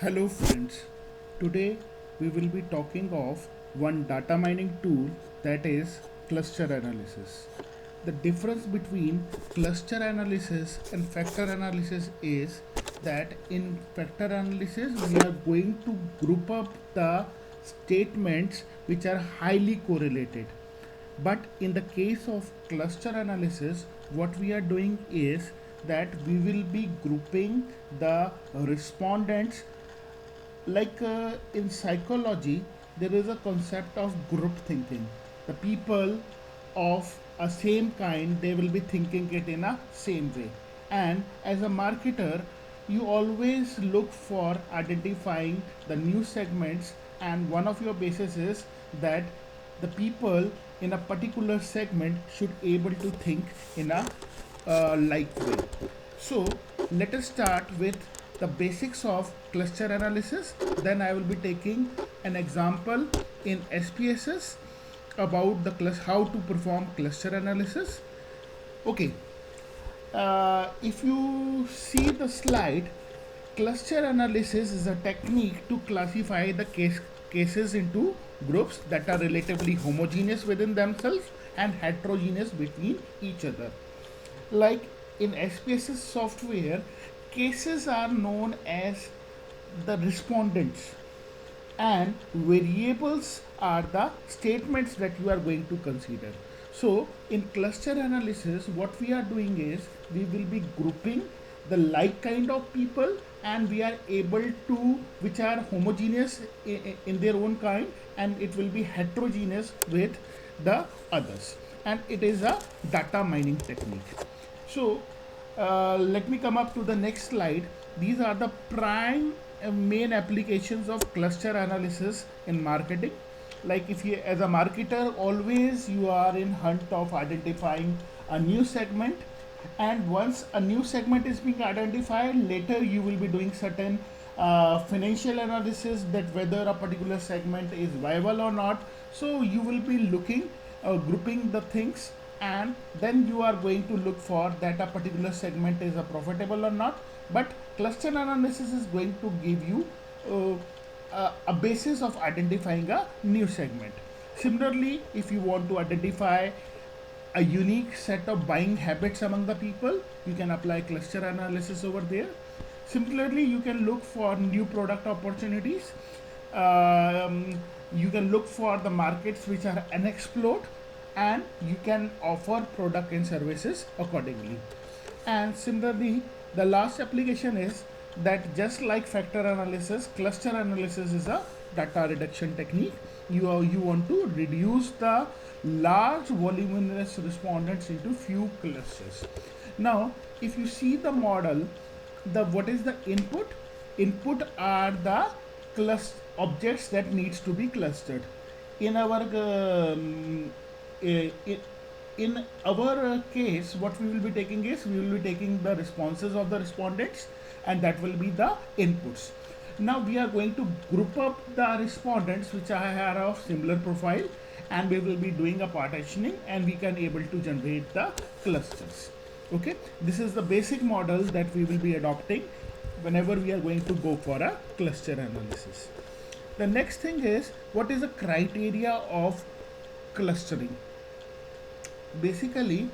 Hello friends, today we will be talking of one data mining tool, that is cluster analysis. The difference between cluster analysis and factor analysis is that in factor analysis we are going to group up the statements which are highly correlated. But in the case of cluster analysis, what we are doing is that we will be grouping the respondents, like in psychology there is a concept of group thinking. The people of a same kind, they will be thinking it in a same way. And as a marketer, you always look for identifying the new segments, and one of your bases is that the people in a particular segment should able to think in a like way. So let us start with the basics of cluster analysis. Then I will be taking an example in SPSS about the how to perform cluster analysis. Okay, if you see the slide, cluster analysis is a technique to classify the cases into groups that are relatively homogeneous within themselves and heterogeneous between each other. Like in SPSS software, cases are known as the respondents, and variables are the statements that you are going to consider. So in cluster analysis, what we are doing is we will be grouping the like kind of people, and we are able to, which are homogeneous in their own kind, and it will be heterogeneous with the others, and it is a data mining technique. So let me come up to the next slide. These are the prime main applications of cluster analysis in marketing. Like if you, as a marketer, always you are in hunt of identifying a new segment, and once a new segment is being identified, later you will be doing certain financial analysis that whether a particular segment is viable or not. So you will be looking, grouping the things, and then you are going to look for that a particular segment is a profitable or not. But cluster analysis is going to give you a basis of identifying a new segment. Similarly, if you want to identify a unique set of buying habits among the people, you can apply cluster analysis over there. Similarly, you can look for new product opportunities. You can look for the markets which are unexplored, and you can offer product and services accordingly. And similarly, the last application is that just like factor analysis, cluster analysis is a data reduction technique. You want to reduce the large voluminous respondents into few clusters. Now, if you see the model, the what is the input? Input are the objects that needs to be clustered. In our eh, in our case, what we will be taking is we will be taking the responses of the respondents, and that will be the inputs. Now we are going to group up the respondents which are of similar profile, and we will be doing a partitioning, and we can able to generate the clusters. Okay, this is the basic model that we will be adopting whenever we are going to go for a cluster analysis. The next thing is, what is the criteria of clustering? Basically,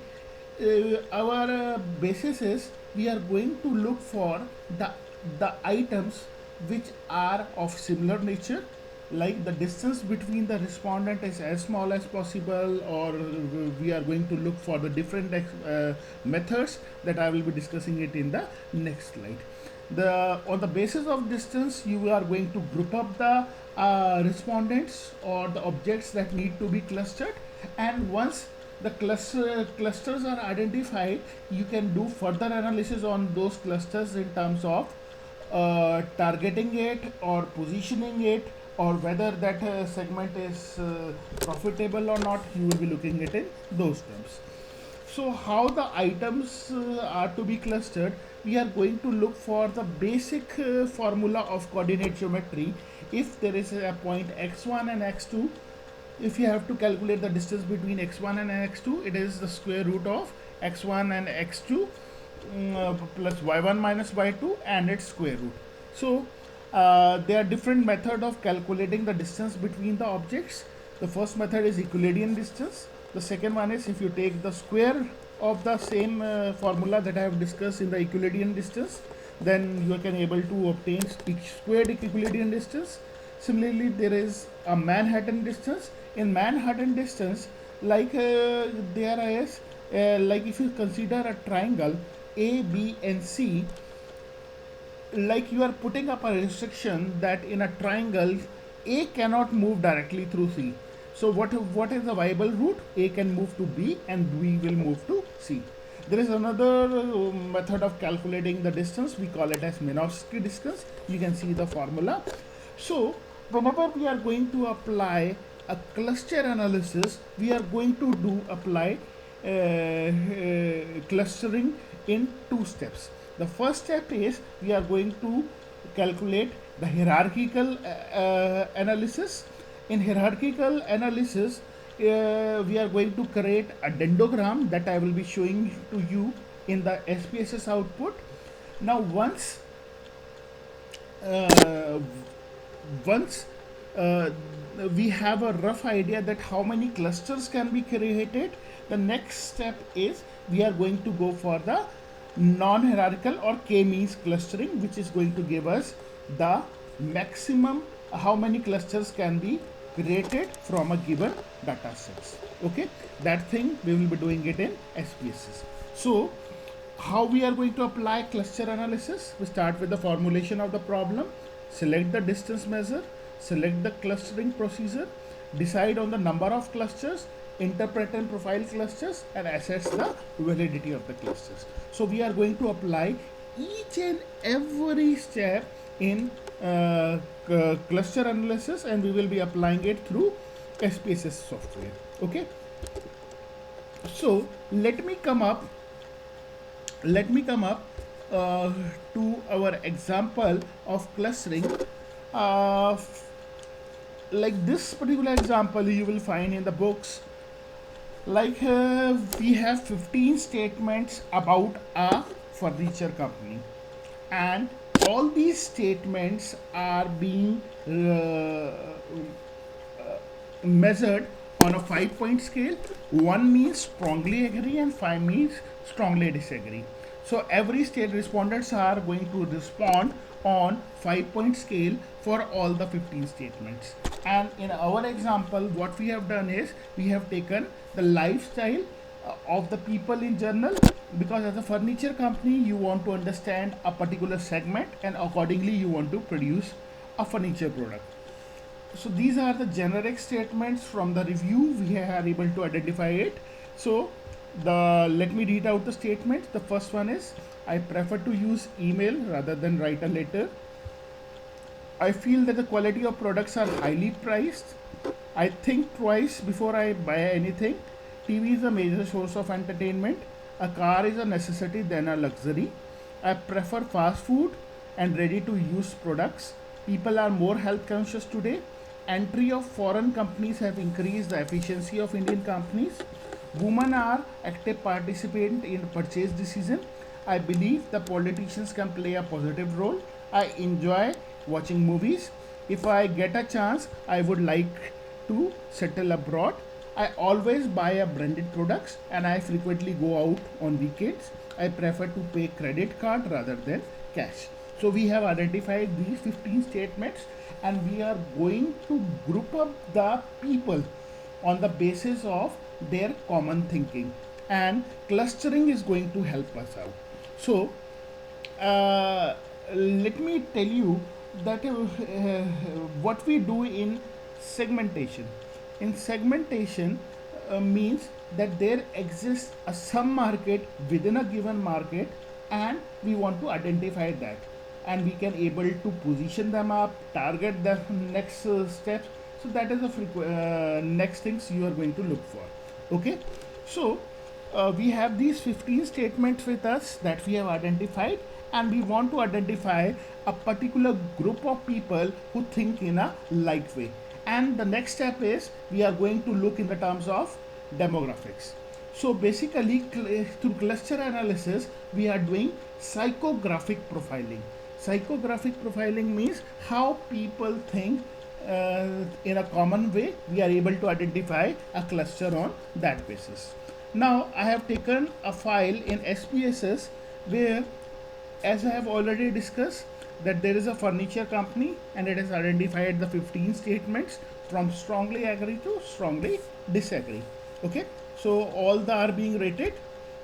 our basis is we are going to look for the items which are of similar nature, like the distance between the respondent is as small as possible, or we are going to look for the different methods that I will be discussing it in the next slide. On the basis of distance, you are going to group up the respondents or the objects that need to be clustered, and once the clusters are identified, you can do further analysis on those clusters in terms of targeting it or positioning it, or whether that segment is profitable or not. You will be looking at it in those terms. So how the items are to be clustered? We are going to look for the basic formula of coordinate geometry. If there is a point x1 and x2, if you have to calculate the distance between x1 and x2, it is the square root of x1 and x2 plus y1 minus y2 and its square root. So There are different method of calculating the distance between the objects. The first method is Euclidean distance. The second one is if you take the square of the same formula that I have discussed in the Euclidean distance, then you can able to obtain squared Euclidean distance. Similarly, there is a Manhattan distance. In Manhattan distance, like there is like if you consider a triangle A, B, and C, like you are putting up a restriction that in a triangle A cannot move directly through C. So what is the viable route? A can move to B and B will move to C. There is another method of calculating the distance. We call it as Minkowski distance. You can see the formula. So whenever we are going to apply a cluster analysis, we are going to apply clustering in two steps. The first step is we are going to calculate the hierarchical analysis. In hierarchical analysis, we are going to create a dendrogram that I will be showing to you in the SPSS output. Now once we have a rough idea that how many clusters can be created, the next step is we are going to go for the non-hierarchical or k-means clustering, which is going to give us the maximum how many clusters can be created from a given data sets. Okay, that thing we will be doing it in SPSS. So how we are going to apply cluster analysis? We start with the formulation of the problem, select the distance measure, select the clustering procedure, decide on the number of clusters, interpret and profile clusters, and assess the validity of the clusters. So we are going to apply each and every step in cluster analysis, and we will be applying it through SPSS software. Okay, so let me come up to our example of clustering. Like this particular example you will find in the books. Like we have 15 statements about a furniture company, and all these statements are being measured on a 5-point scale. 1 means strongly agree and 5 means strongly disagree. So every state respondents are going to respond on 5-point scale for all the 15 statements. And in our example, what we have done is we have taken the lifestyle of the people in general, because as a furniture company you want to understand a particular segment and accordingly you want to produce a furniture product. So these are the generic statements from the review. We are able to identify it. So let me read out the statements. The first one is, I prefer to use email rather than write a letter. I feel that the quality of products are highly priced. I think twice before I buy anything. TV is a major source of entertainment. A car is a necessity than a luxury. I prefer fast food and ready to use products. People are more health conscious today. Entry of foreign companies have increased the efficiency of Indian companies. Women are active participant in purchase decision. I believe the politicians can play a positive role. I enjoy watching movies. If I get a chance, I would like to settle abroad. I always buy a branded products and I frequently go out on weekends. I prefer to pay credit card rather than cash. So we have identified these 15 statements and we are going to group up the people on the basis of their common thinking, and clustering is going to help us out. So let me tell you that what we do in segmentation. In segmentation means that there exists a sum market within a given market and we want to identify that, and we can able to position them up, target the next steps. So that is the next things you are going to look for. Okay, so we have these 15 statements with us that we have identified, and we want to identify a particular group of people who think in a like way. And the next step is we are going to look in the terms of demographics. So basically through cluster analysis we are doing psychographic profiling. Psychographic profiling means how people think in a common way. We are able to identify a cluster on that basis. Now I have taken a file in SPSS where, as I have already discussed, that there is a furniture company and it has identified the 15 statements from strongly agree to strongly disagree. Okay, so all the are being rated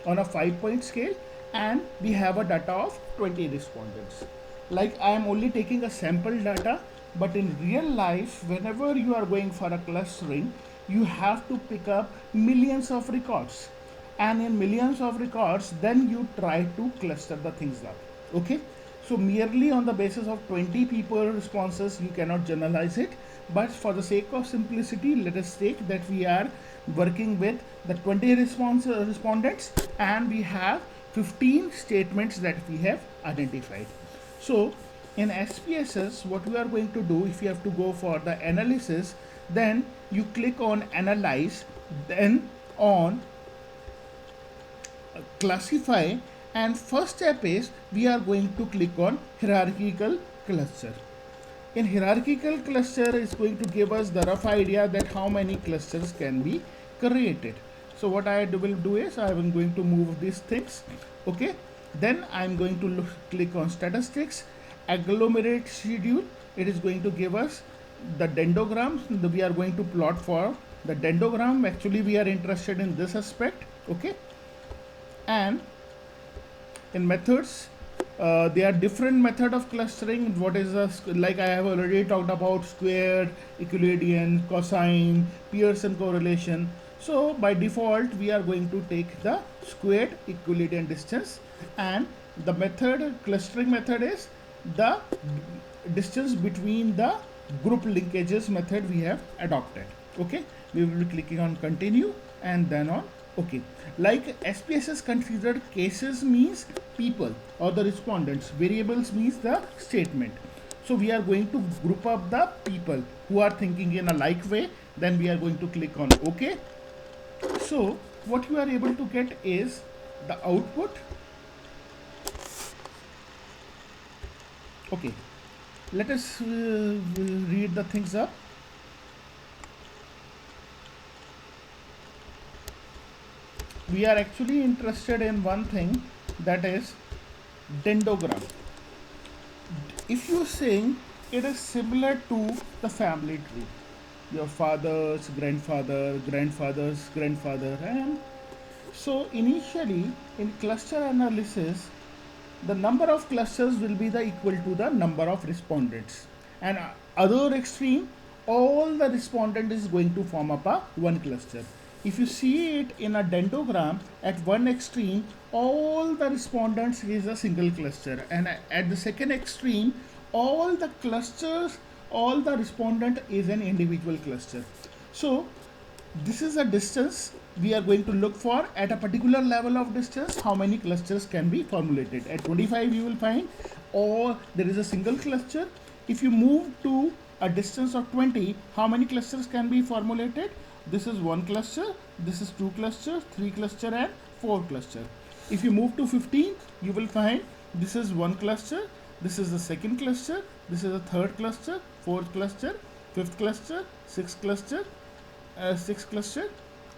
on a 5-point scale and we have a data of 20 respondents. Like I am only taking a sample data, but in real life, whenever you are going for a clustering, you have to pick up millions of records, and in millions of records then you try to cluster the things up. Okay, so merely on the basis of 20 people responses you cannot generalize it, but for the sake of simplicity, let us take that we are working with the 20 respondents and we have 15 statements that we have identified. So in SPSS, what we are going to do, if you have to go for the analysis, then you click on analyze, then on classify, and first step is we are going to click on hierarchical cluster. In hierarchical cluster is going to give us the rough idea that how many clusters can be created. So what I will do is I am going to move these things. Okay, then I am going to click on statistics, agglomerate schedule. It is going to give us the dendrogram. We are going to plot for the dendrogram. Actually we are interested in this aspect. Okay, and in methods, there are different method of clustering. What is a, like I have already talked about, squared, Euclidean, cosine, Pearson correlation. So by default we are going to take the squared Euclidean distance, and the method, clustering method, is the distance between the group linkages method we have adopted. Okay, we will be clicking on continue and then on okay. Like SPSS considered cases means people or the respondents, variables means the statement. So we are going to group up the people who are thinking in a like way, then we are going to click on OK. So what you are able to get is the output. Okay, let us read the things up. We are actually interested in one thing, that is dendrogram. If you think it is similar to the family tree, your father's grandfather, grandfather's grandfather, and so initially in cluster analysis, the number of clusters will be the equal to the number of respondents, and other extreme, all the respondent is going to form up a one cluster. If you see it in a dendrogram, at one extreme all the respondents is a single cluster, and at the second extreme all the clusters, all the respondent is an individual cluster. So this is a distance we are going to look for. At a particular level of distance, how many clusters can be formulated. At 25 you will find, or there is a single cluster. If you move to a distance of 20, how many clusters can be formulated? This is one cluster, this is two clusters, three cluster, and four cluster. If you move to 15, you will find this is one cluster, this is the second cluster, this is the third cluster, fourth cluster, fifth cluster, sixth cluster,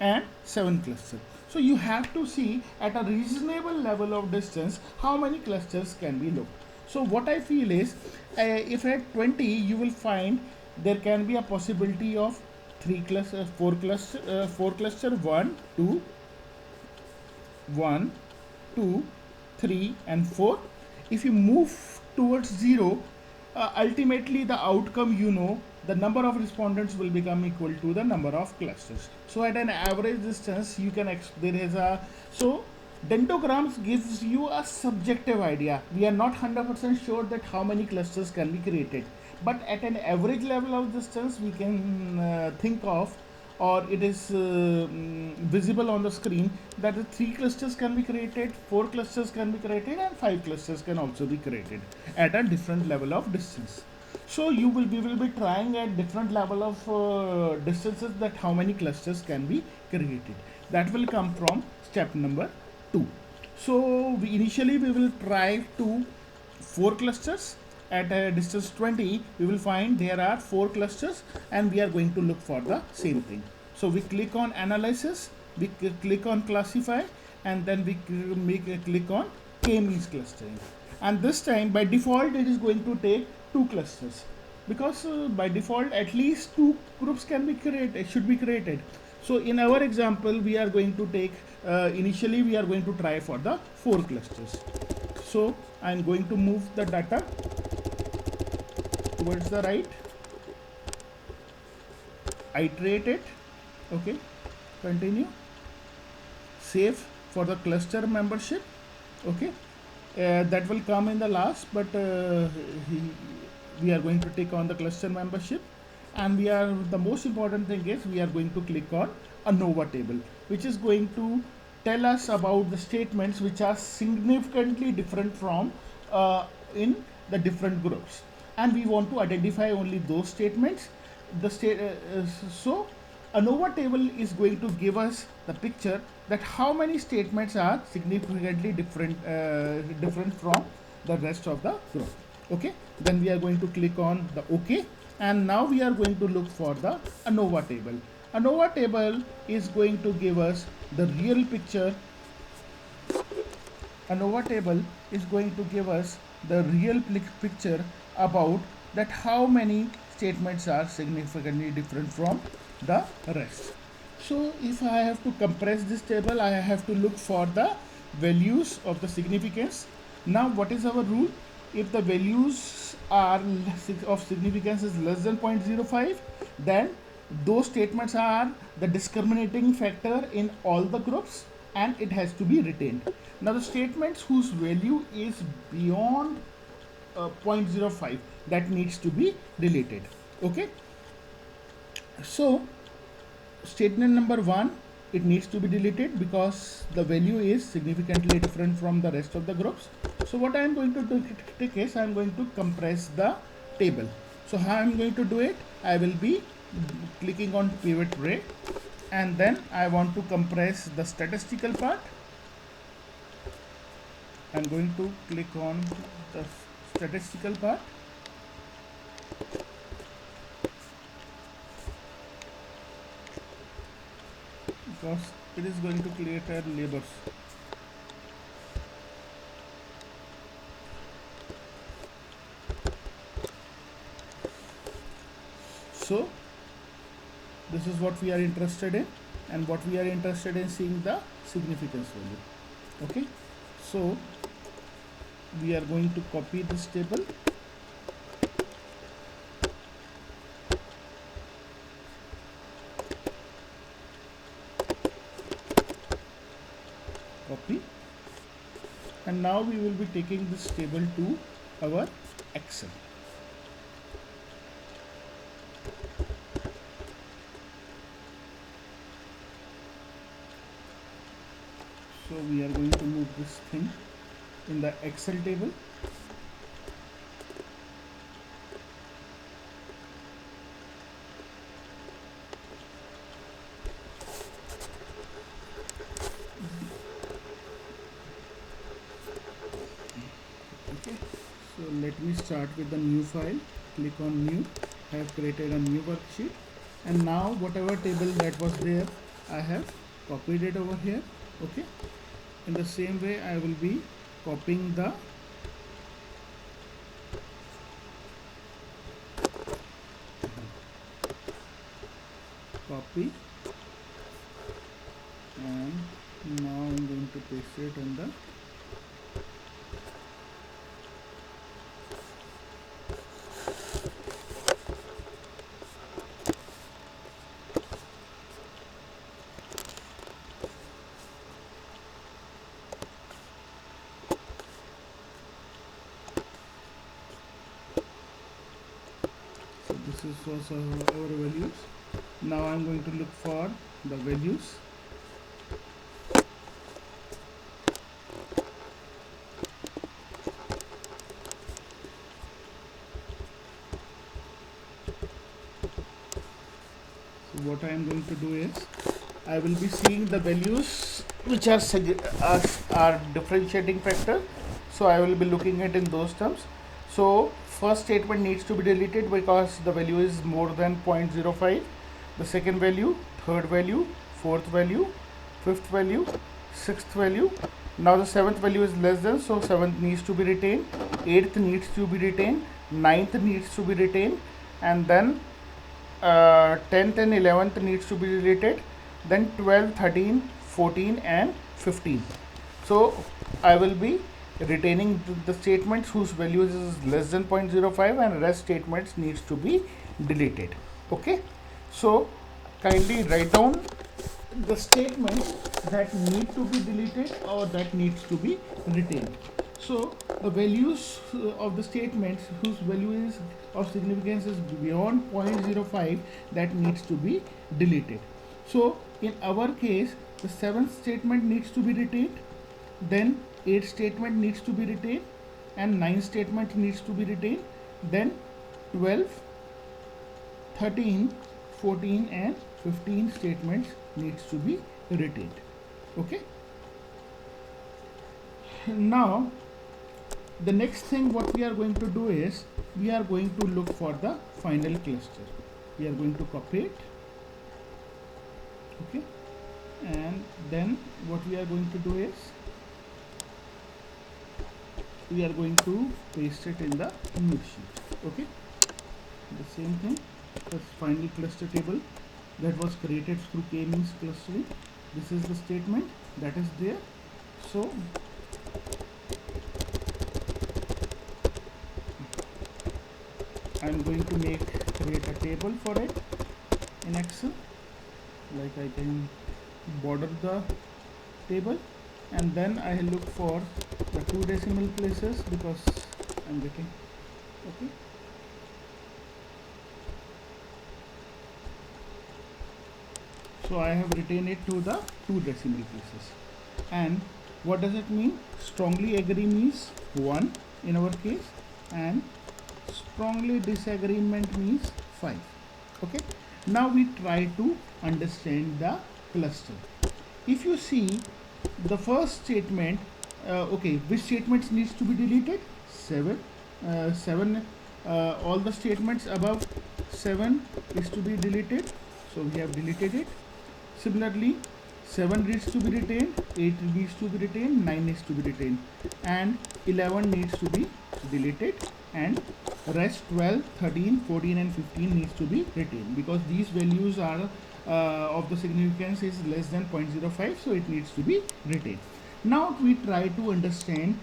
and seventh cluster. So you have to see at a reasonable level of distance how many clusters can be looked. So what I feel is, if at 20 you will find there can be a possibility of four cluster, 1, 2, 1, 2, 3, and 4. If you move towards 0, ultimately the outcome, the number of respondents will become equal to the number of clusters. So at an average distance, you can so dendrograms gives you a subjective idea. We are not 100% sure that how many clusters can be created, but at an average level of distance we can think of, or it is visible on the screen, that the 3 clusters can be created, 4 clusters can be created, and 5 clusters can also be created at a different level of distance. So we will be trying at different level of distances that how many clusters can be created. That will come from step number 2. So initially we will try to 4 clusters. At a distance 20, we will find there are 4 clusters, and we are going to look for the same thing. So we click on analysis, we click on classify, and then we click on k-means clustering. And this time by default it is going to take 2 clusters, because by default at least 2 groups should be created. So in our example we are going to take initially we are going to try for the 4 clusters. So I am going to move the data towards the right, iterate it, okay, continue, save for the cluster membership, okay. That will come in the last, but we are going to take on the cluster membership, and the most important thing is we are going to click on ANOVA table, which is going to tell us about the statements which are significantly different from in the different groups, and we want to identify only those statements. So ANOVA table is going to give us the picture that how many statements are significantly different from the rest of the group. Okay, then we are going to click on the OK, and now we are going to look for the ANOVA table. ANOVA table is going to give us the real picture. ANOVA table is going to give us the real picture about that how many statements are significantly different from the rest. So if I have to compress this table, I have to look for the values of the significance. Now what is our rule? If the values are of significance is less than 0.05, then those statements are the discriminating factor in all the groups, and it has to be retained. Now the statements whose value is beyond 0.05, that needs to be deleted. Okay, so statement number 1, it needs to be deleted because the value is significantly different from the rest of the groups. So what I am going to do is I am going to compress the table. So how I am going to do it? I will be clicking on pivot array, and then I want to compress the statistical part. I am going to click on the statistical part. Because it is going to create a labels. So this is what we are interested in, and what we are interested in seeing the significance value. Okay, so we are going to copy this table, copy, and now we will be taking this table to our Excel. So we are going to move this thing in the Excel table. Okay, so let me start with the new file. Click on new. I have created a new worksheet, and now whatever table that was there, I have copied it over here. Okay, in the same way I will be copying the copy, and now I'm going to paste it on the this is also our values. Now I'm going to look for the values. So what I am going to do is I will be seeing the values which are differentiating factor. So I will be looking at in those terms. So first statement needs to be deleted because the value is more than 0.05. The second value, third value, fourth value, fifth value, sixth value. Now the seventh value is less than, so seventh needs to be retained, eighth needs to be retained, ninth needs to be retained, and then 10th and 11th needs to be deleted, then 12, 13, 14 and 15. So I will be retaining the statements whose values is less than 0.05 and rest statements needs to be deleted. Okay, so kindly write down the statements that need to be deleted or that needs to be retained. So the values of the statements whose value is of significance is beyond 0.05 that needs to be deleted. So in our case, the seventh statement needs to be retained, then eighth statement needs to be retained, and ninth statement needs to be retained, then 12, 13, 14 and 15 statements needs to be retained. Okay. Now the next thing what we are going to do is we are going to look for the final cluster. We are going to copy it. Okay. And then what we are going to do is we are going to paste it in the new sheet. Okay. The same thing, the final cluster table that was created through k-means clustering. This is the statement that is there. So I'm going to create a table for it in Excel. Like I can border the table, and then I look for the 2 decimal places because I'm getting okay. So I have retained it to the 2 decimal places. And what does it mean? Strongly agree means 1 in our case, and strongly disagreement means 5. Okay. Now we try to understand the cluster. If you see the first statement, okay, which statements needs to be deleted? 7. All the statements above 7 is to be deleted. So we have deleted it. Similarly, 7 needs to be retained, 8 needs to be retained, 9 needs to be retained, and 11 needs to be deleted, and rest 12, 13, 14 and 15 needs to be retained because these values are of the significance is less than 0.05, so it needs to be retained. Now we try to understand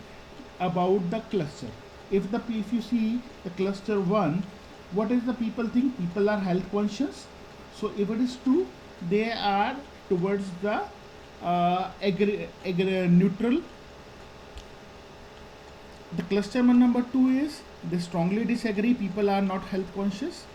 about the cluster. If you see the cluster 1, what is the people think? People are health conscious. So if it is 2, they are towards the neutral. The cluster number 2 is they strongly disagree, people are not health conscious.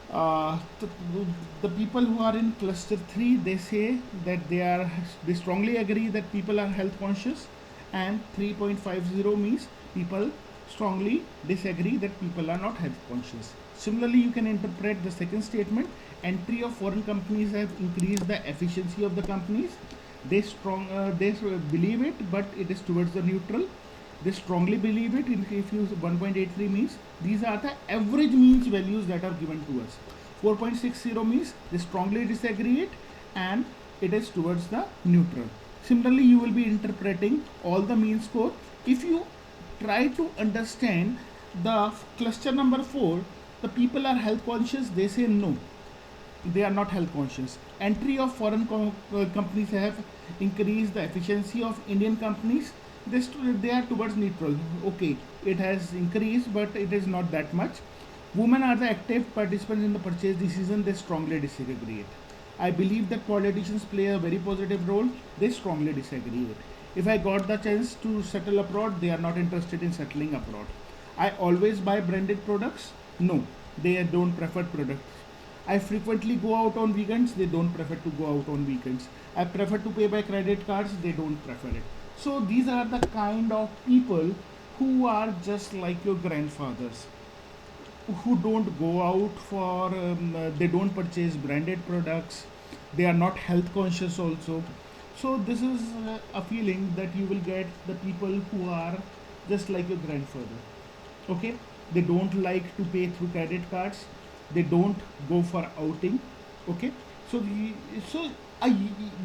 The people who are in cluster 3, they say that they strongly agree that people are health conscious, and 3.50 means people strongly disagree that people are not health conscious. Similarly, you can interpret the second statement. Entry of foreign companies have increased the efficiency of the companies. They believe it, but it is towards the neutral. They strongly believe it. If you 1.83 means these are the average means values that are given to us. 4.60 means they strongly disagree it, and it is towards the neutral. Similarly, you will be interpreting all the mean score. If you try to understand the cluster number 4, the people are health conscious, they say no, they are not health conscious. Entry of foreign companies have increased the efficiency of Indian companies. They are towards neutral. Okay, it has increased, but it is not that much. Women are the active participants in the purchase decision. They strongly disagree it. I believe that politicians play a very positive role. They strongly disagree it. If I got the chance to settle abroad, they are not interested in settling abroad. I always buy branded products. No, they don't prefer products. I frequently go out on weekends. They don't prefer to go out on weekends. I prefer to pay by credit cards. They don't prefer it. So these are the kind of people who are just like your grandfathers, who don't go out for, they don't purchase branded products. They are not health conscious also. So this is a feeling that you will get the people who are just like your grandfather. Okay, they don't like to pay through credit cards. They don't go for outing. Okay, so so I,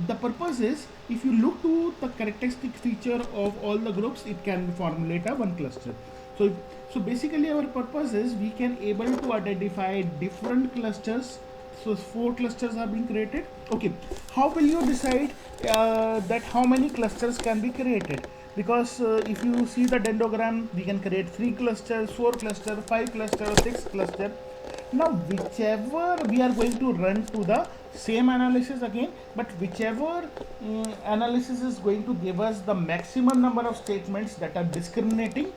the purpose is, if you look to the characteristic feature of all the groups, it can formulate a one cluster. So so basically our purpose is we can able to identify different clusters. So four clusters are being created. Okay, how will you decide that how many clusters can be created? Because if you see the dendrogram, we can create 3 clusters, 4 clusters, 5 clusters, 6 clusters. Now whichever we are going to run to the same analysis again, but whichever analysis is going to give us the maximum number of statements that are discriminating,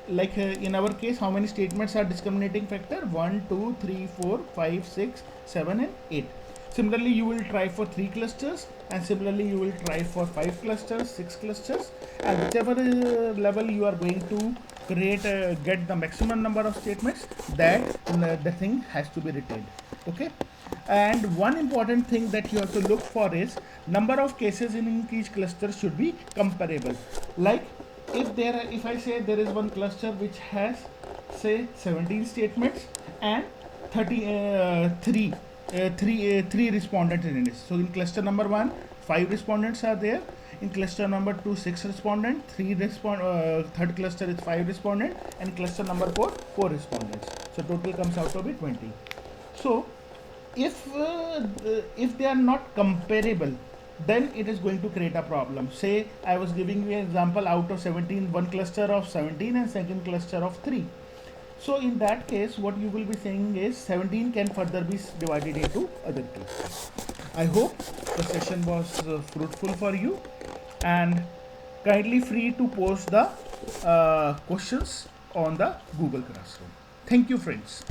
like in our case, how many statements are discriminating factor? 1, 2, 3, 4, 5, 6, 7 and 8. Similarly, you will try for 3 clusters, and similarly you will try for 5 clusters, 6 clusters, and whichever level you are going to create get the maximum number of statements, that the thing has to be retained. Okay, and one important thing that you have to look for is number of cases in each cluster should be comparable. Like if I say there is one cluster which has say 17 statements and 3 respondents in it. So in cluster number 1, 5 respondents are there. In cluster number 2, 6 respondents. Third cluster is 5 respondents, and cluster number 4, 4 respondents. So total comes out to be 20. So if they are not comparable, then it is going to create a problem. Say I was giving you an example, out of 17, one cluster of 17 and second cluster of 3. So in that case, what you will be saying is 17 can further be divided into other clusters. I hope the session was fruitful for you, and kindly free to post the questions on the Google Classroom. Thank you, friends.